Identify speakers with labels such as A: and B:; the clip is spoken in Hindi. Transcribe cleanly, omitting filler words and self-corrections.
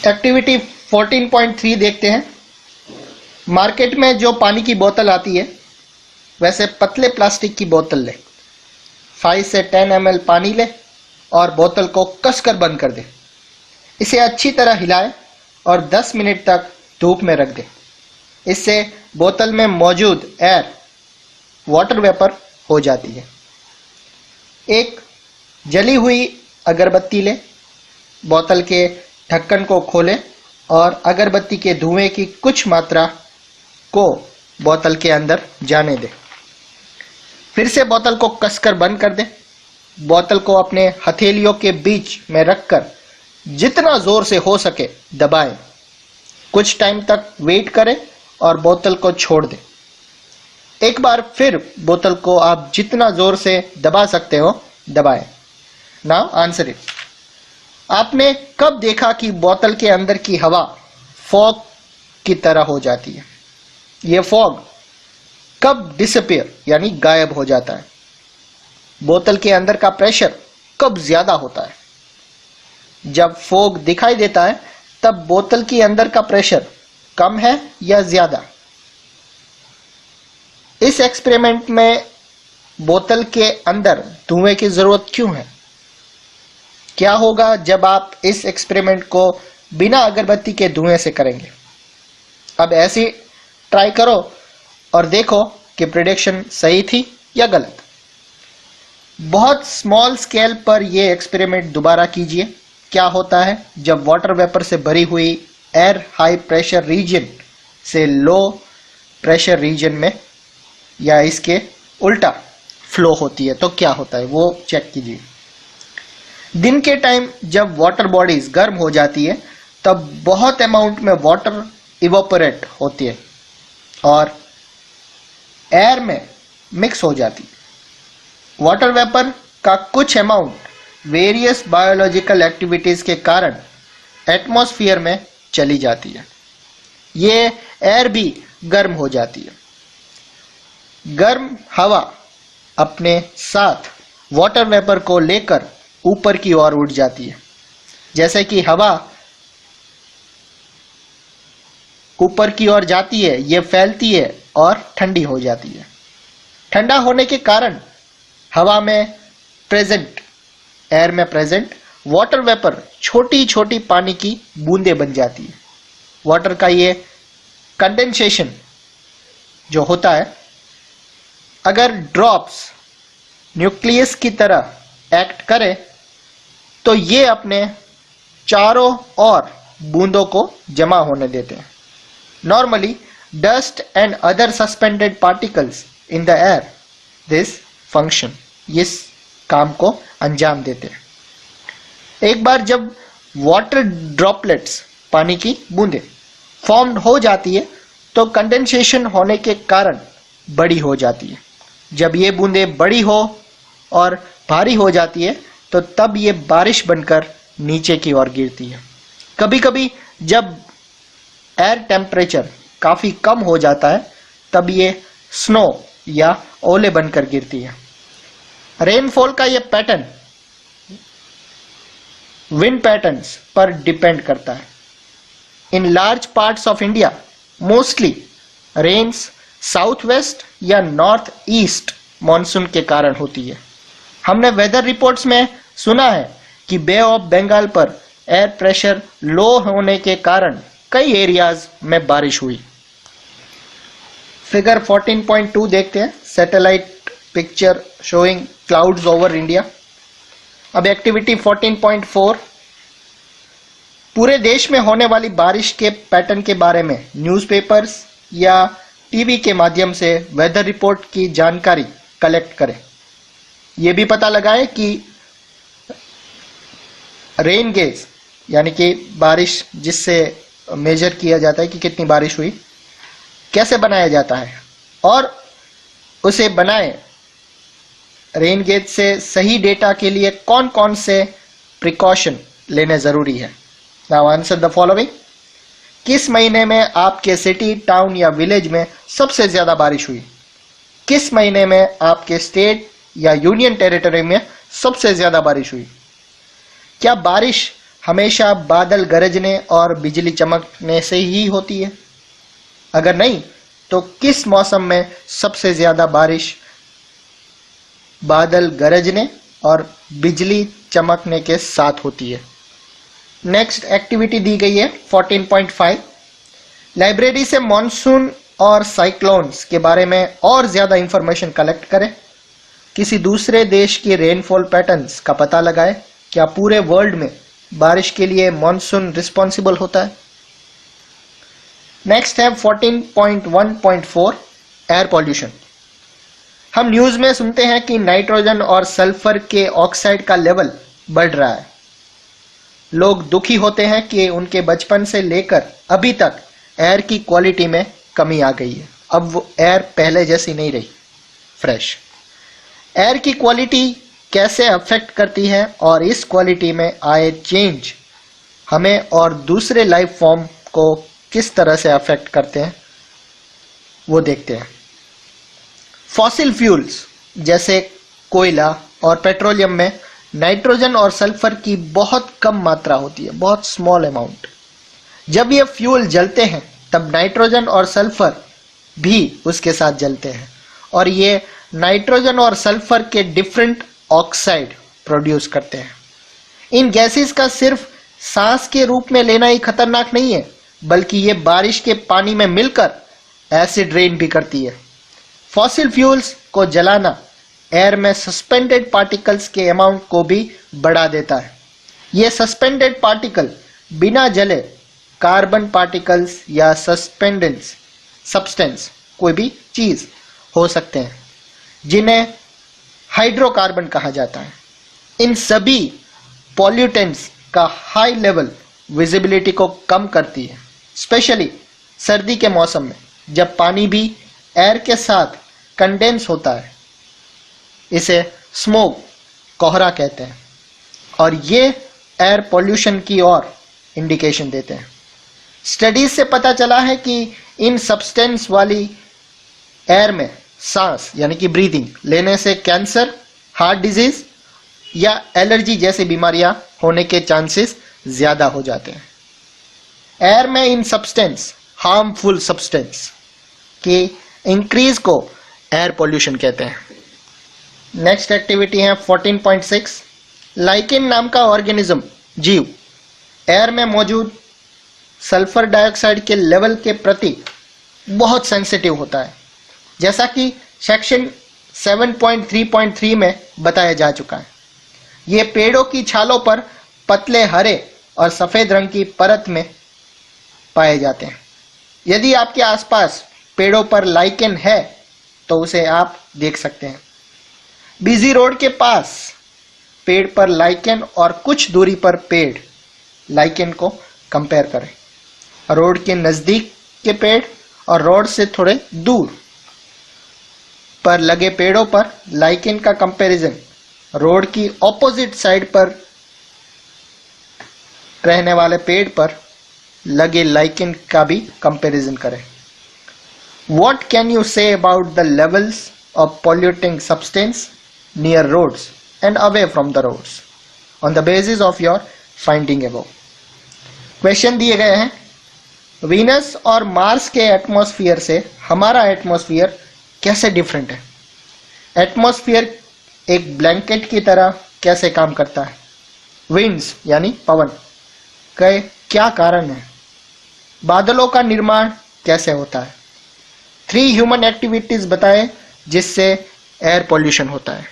A: एक्टिविटी 14.3 देखते हैं। मार्केट में जो पानी की बोतल आती है वैसे पतले प्लास्टिक की बोतल ले, 5 से 10 ml पानी ले और बोतल को कसकर बंद कर दे। इसे अच्छी तरह हिलाए और 10 मिनट तक धूप में रख दे। इससे बोतल में मौजूद एयर वाटर वेपर हो जाती है। एक जली हुई अगरबत्ती ले, बोतल के ढक्कन को खोले और अगरबत्ती के धुएं की कुछ मात्रा को बोतल के अंदर जाने दे। फिर से बोतल को कसकर बंद कर दे। बोतल को अपने हथेलियों के बीच में रखकर जितना जोर से हो सके दबाएं। कुछ टाइम तक वेट करें और बोतल को छोड़ दें। एक बार फिर बोतल को आप जितना जोर से दबा सकते हो दबाएं। Now answer it. आपने कब देखा कि बोतल के अंदर की हवा फॉग की तरह हो जाती है? यह फॉग कब डिसअपियर यानी गायब हो जाता है? बोतल के अंदर का प्रेशर कब ज्यादा होता है? जब फॉग दिखाई देता है तब बोतल के अंदर का प्रेशर कम है या ज्यादा? इस एक्सपेरिमेंट में बोतल के अंदर धुएं की जरूरत क्यों है? क्या होगा जब आप इस एक्सपेरिमेंट को बिना अगरबत्ती के धुएं से करेंगे? अब ऐसी ट्राई करो और देखो कि प्रेडिक्शन सही थी या गलत। बहुत स्मॉल स्केल पर यह एक्सपेरिमेंट दोबारा कीजिए। क्या होता है जब वाटर वेपर से भरी हुई एयर हाई प्रेशर रीजन से लो प्रेशर रीजन में या इसके उल्टा फ्लो होती है तो क्या होता है वो चेक कीजिए। दिन के टाइम जब वाटर बॉडीज गर्म हो जाती है तब बहुत अमाउंट में वाटर इवोपोरेट होती है और एयर में मिक्स हो जाती है। वाटर वेपर का कुछ अमाउंट वेरियस बायोलॉजिकल एक्टिविटीज के कारण एटमॉस्फेयर में चली जाती है। ये एयर भी गर्म हो जाती है। गर्म हवा अपने साथ वाटर वेपर को लेकर ऊपर की ओर उड़ जाती है। जैसे कि हवा ऊपर की ओर जाती है यह फैलती है और ठंडी हो जाती है। ठंडा होने के कारण हवा में प्रेजेंट एयर में प्रेजेंट वाटर वेपर छोटी छोटी पानी की बूंदें बन जाती है। वाटर का ये कंडेंसेशन जो होता है, अगर ड्रॉप्स न्यूक्लियस की तरह एक्ट करे तो ये अपने चारों ओर बूंदों को जमा होने देते हैं। Normally dust and other suspended particles in the air this function, इस काम को अंजाम देते हैं। एक बार जब वाटर ड्रॉपलेट्स पानी की बूंदें फॉर्म्ड हो जाती है तो कंडेंसेशन होने के कारण बड़ी हो जाती है। जब ये बूंदें बड़ी हो और भारी हो जाती है तो तब ये बारिश बनकर नीचे की ओर गिरती है। कभी कभी जब एयर टेम्परेचर काफ़ी कम हो जाता है तब ये स्नो या ओले बनकर गिरती है। रेनफॉल का ये पैटर्न विंड पैटर्न्स पर डिपेंड करता है। In large parts of India mostly rains south west या नॉर्थ ईस्ट मॉनसून के कारण होती है। हमने वेदर रिपोर्ट्स में सुना है कि बे ऑफ बंगाल पर एयर प्रेशर लो होने के कारण कई एरियाज में बारिश हुई। फिगर 14.2 देखते हैं। Satellite picture showing clouds over India. अब एक्टिविटी 14.4, पूरे देश में होने वाली बारिश के पैटर्न के बारे में न्यूज़पेपर्स या टीवी के माध्यम से वेदर रिपोर्ट की जानकारी कलेक्ट करें। यह भी पता लगाएं कि रेन गेज यानी कि बारिश जिससे मेजर किया जाता है कि कितनी बारिश हुई कैसे बनाया जाता है और उसे बनाएं। रेन गेज से सही डेटा के लिए कौन कौन से प्रिकॉशन लेने जरूरी है। Now answer the following. किस महीने में आपके सिटी, टाउन या विलेज में सबसे ज्यादा बारिश हुई? किस महीने में आपके स्टेट या यूनियन टेरिटरी में सबसे ज्यादा बारिश हुई? क्या बारिश हमेशा बादल गरजने और बिजली चमकने से ही होती है? अगर नहीं, तो किस मौसम में सबसे ज्यादा बारिश बादल गरजने और बिजली चमकने के साथ होती है? नेक्स्ट एक्टिविटी दी गई है 14.5। लाइब्रेरी से मॉनसून और साइक्लोन्स के बारे में और ज्यादा इंफॉर्मेशन कलेक्ट करें। किसी दूसरे देश के रेनफॉल पैटर्न्स का पता लगाएं। क्या पूरे वर्ल्ड में बारिश के लिए मॉनसून रिस्पॉन्सिबल होता है? नेक्स्ट है 14.1.4 एयर पॉल्यूशन। हम न्यूज में सुनते हैं कि नाइट्रोजन और सल्फर के ऑक्साइड का लेवल बढ़ रहा है। लोग दुखी होते हैं कि उनके बचपन से लेकर अभी तक एयर की क्वालिटी में कमी आ गई है। अब वो एयर पहले जैसी नहीं रही फ्रेश। एयर की क्वालिटी कैसे अफेक्ट करती है और इस क्वालिटी में आए चेंज हमें और दूसरे लाइफ फॉर्म को किस तरह से अफेक्ट करते हैं, वो देखते हैं। फॉसिल फ्यूल्स जैसे कोयला और पेट्रोलियम में नाइट्रोजन और सल्फर की बहुत कम मात्रा होती है, बहुत स्मॉल अमाउंट। जब ये फ्यूल जलते हैं तब नाइट्रोजन और सल्फर भी उसके साथ जलते हैं और ये नाइट्रोजन और सल्फर के डिफरेंट ऑक्साइड प्रोड्यूस करते हैं। इन गैसेस का सिर्फ सांस के रूप में लेना ही खतरनाक नहीं है, बल्कि ये बारिश के पानी में मिलकर एसिड रेन भी करती है। फॉसिल फ्यूल्स को जलाना एयर में सस्पेंडेड पार्टिकल्स के अमाउंट को भी बढ़ा देता है। ये सस्पेंडेड पार्टिकल बिना जले कार्बन पार्टिकल्स या सस्पेंडेंस सब्सटेंस कोई भी चीज हो सकते हैं, जिन्हें हाइड्रोकार्बन कहा जाता है। इन सभी पॉल्यूटेंट्स का हाई लेवल विजिबिलिटी को कम करती है, स्पेशली सर्दी के मौसम में जब पानी भी एयर के साथ कंडेंस होता है। इसे स्मोक, कोहरा कहते हैं और ये एयर पोल्यूशन की ओर इंडिकेशन देते हैं। स्टडीज से पता चला है कि इन सब्सटेंस वाली एयर में सांस यानी कि ब्रीदिंग लेने से कैंसर, हार्ट डिजीज या एलर्जी जैसी बीमारियां होने के चांसेस ज्यादा हो जाते हैं। एयर में इन सब्सटेंस, हार्मफुल सब्सटेंस की इंक्रीज को एयर पोल्यूशन कहते हैं। नेक्स्ट एक्टिविटी है 14.6। लाइकेन नाम का ऑर्गेनिज्म, जीव, एयर में मौजूद सल्फर डाइऑक्साइड के लेवल के प्रति बहुत सेंसिटिव होता है, जैसा कि सेक्शन 7.3.3 में बताया जा चुका है। ये पेड़ों की छालों पर पतले हरे और सफेद रंग की परत में पाए जाते हैं। यदि आपके आसपास पेड़ों पर लाइकेन है तो उसे आप देख सकते हैं। बिजी रोड के पास पेड़ पर लाइकेन और कुछ दूरी पर पेड़ लाइकेन को कंपेयर करें। रोड के नजदीक के पेड़ और रोड से थोड़े दूर पर लगे पेड़ों पर लाइकेन का कंपैरिजन रोड की ऑपोजिट साइड पर रहने वाले पेड़ पर लगे लाइकेन का भी कंपैरिजन करें। What can you say about the levels of polluting substance near roads and away from the roads on the basis of your finding above? Question दिए गए हैं, वीनस और मार्स के एटमॉस्फेयर से हमारा एटमॉस्फेयर कैसे डिफरेंट है? एटमॉस्फेयर एक ब्लैंकेट की तरह कैसे काम करता है? विंड्स यानी पवन के क्या कारण है? बादलों का निर्माण कैसे होता है? 3 ह्यूमन एक्टिविटीज बताएं जिससे एयर पोल्यूशन होता है।